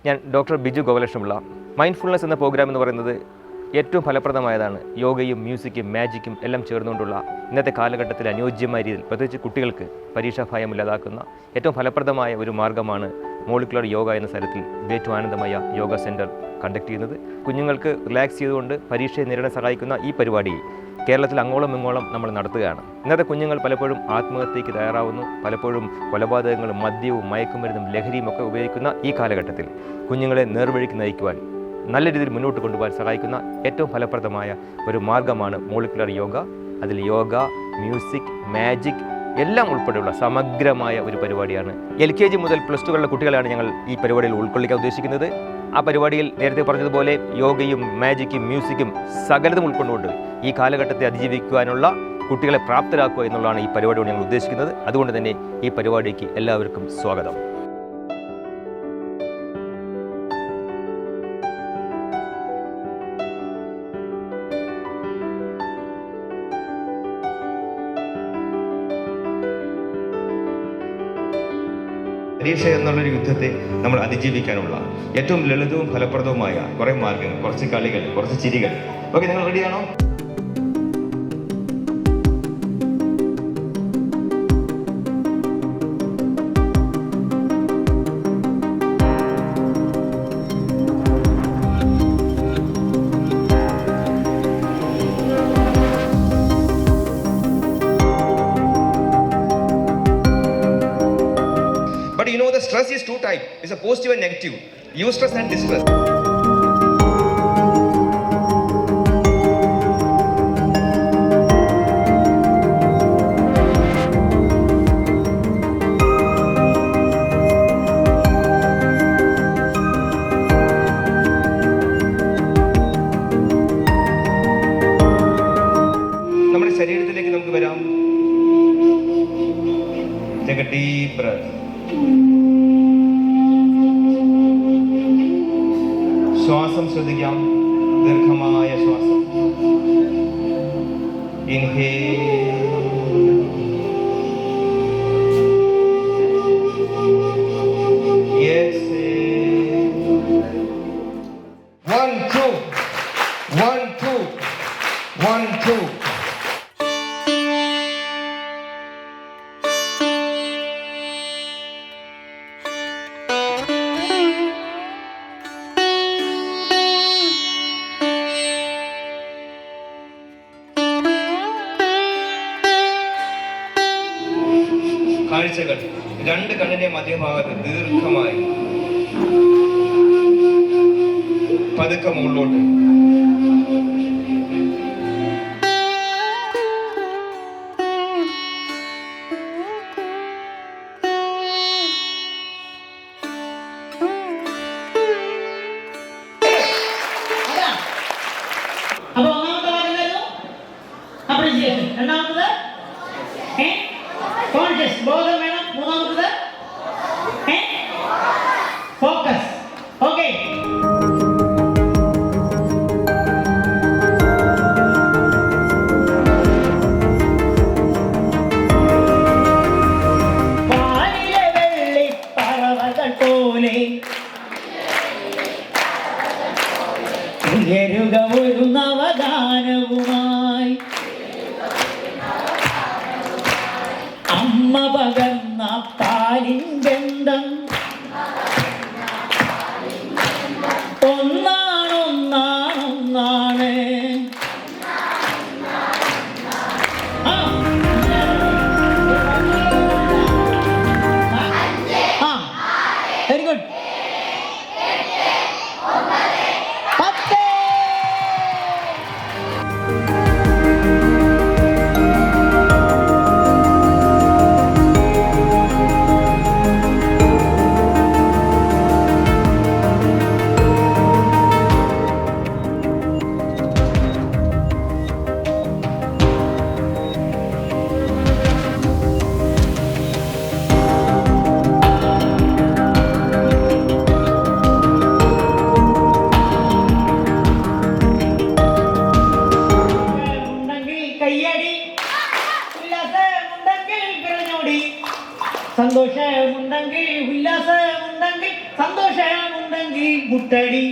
ഞാൻ doctor Biju Gopalakrishna Pillai. Mindfulness എന്ന programme എന്ന് പറയുന്നത് ഏറ്റവും ഫലപ്രദമായതാണ്. യോഗയും മ്യൂസിക്കും മാജിക്കും എല്ലാം ചേർന്നുകൊണ്ടുള്ള ഇന്നത്തെ കാലഘട്ടത്തിൽ അനുയോജ്യമായ രീതിയിൽ പ്രത്യേകിച്ച് കുട്ടികൾക്ക് പരീക്ഷാ ഭയം ഇല്ലാതാക്കുന്ന ഏറ്റവും ഫലപ്രദമായ ഒരു മാർഗ്ഗമാണ് മോളിക്കുലർ യോഗ എന്ന സ്ഥലത്തിൽ വിവേകാനന്ദമയ യോഗ സെൻറ്റർ കണ്ടക്ട് ചെയ്യുന്നത്. കുഞ്ഞുങ്ങൾക്ക് റിലാക്സ് ചെയ്തുകൊണ്ട് പരീക്ഷയെ നേരിടാൻ സഹായിക്കുന്ന ഈ പരിപാടി കേരളത്തിൽ അങ്ങോളം ഇങ്ങോളം നമ്മൾ നടത്തുകയാണ്. ഇന്നത്തെ കുഞ്ഞുങ്ങൾ പലപ്പോഴും ആത്മഹത്യയ്ക്ക് തയ്യാറാവുന്നു. പലപ്പോഴും കൊലപാതകങ്ങളും മദ്യവും മയക്കുമരുന്നും ലഹരിയും ഒക്കെ ഉപയോഗിക്കുന്ന ഈ കാലഘട്ടത്തിൽ കുഞ്ഞുങ്ങളെ നേർവഴിക്ക് നയിക്കുവാൻ നല്ല രീതിയിൽ മുന്നോട്ട് കൊണ്ടുപോകാൻ സഹായിക്കുന്ന ഏറ്റവും ഫലപ്രദമായ ഒരു മാർഗ്ഗമാണ് മോളിക്കുലർ യോഗ. അതിൽ യോഗ, മ്യൂസിക്, മാജിക് എല്ലാം ഉൾപ്പെടെയുള്ള സമഗ്രമായ ഒരു പരിപാടിയാണ്. LKG മുതൽ +2 കുട്ടികളാണ് ഞങ്ങൾ ഈ പരിപാടിയിൽ ഉൾക്കൊള്ളിക്കാൻ ഉദ്ദേശിക്കുന്നത്. ആ പരിപാടിയിൽ നേരത്തെ പറഞ്ഞതുപോലെ യോഗയും മാജിക്കും മ്യൂസിക്കും സകലതും ഉൾക്കൊണ്ടുകൊണ്ട് ഈ കാലഘട്ടത്തെ അതിജീവിക്കുവാനുള്ള കുട്ടികളെ പ്രാപ്തരാക്കുക എന്നുള്ളതാണ് ഈ പരിപാടിയോട് ഞങ്ങൾ ഉദ്ദേശിക്കുന്നത്. അതുകൊണ്ട് തന്നെ ഈ പരിപാടിക്ക് എല്ലാവർക്കും സ്വാഗതം. പരീക്ഷ എന്നുള്ളൊരു യുദ്ധത്തെ നമ്മൾ അതിജീവിക്കാനുള്ള ഏറ്റവും ലളിതവും ഫലപ്രദവുമായ കുറേ മാർഗ്ഗങ്ങൾ, കുറച്ച് കളികൾ, കുറച്ച് ചിരികൾ. ഓക്കെ, നിങ്ങൾ റെഡിയാണോ? But you know the stress is two types. It's a positive and negative. Eustress and distress. നമ്മുടെ ശരീരത്തിലേക്ക് നമുക്ക് വരാം. Take a deep breath. ശ്വാസം ശ്രദ്ധിക്കാം. ദീർഘമായ ശ്വാസം. Inhale, exhale. 1 2 1 2 1 2. കാഴ്ചകൾ 2 കണ്ണിന്റെ മധ്യഭാഗത്ത് ദീർഘമായി പതുക്കെ മുകളിലോട്ട്. അപ്പൊ ഒന്നാമത്തെ പറയുന്നത് അപ്രീസിയേഷൻ, രണ്ടാമത്തത് കോൺഷ്യസ്, ബോധം വേണം, മൂന്നാമത്തത് ഫോക്കസ്. ഓക്കെ, വാനിലെ വെള്ളിപ്പറവകൾ പോലെ ഉയരുക ഒരു നവഗാനവുമായി അമ്മ പകർന്ന പാലിൻ ഗന്ധം ഒന്നാണ്. Very good. 10. സന്തോഷമുണ്ടെങ്കിൽ ഉല്ലാസമുണ്ടെങ്കിൽ സന്തോഷമുണ്ടെങ്കിൽ മുട്ടടി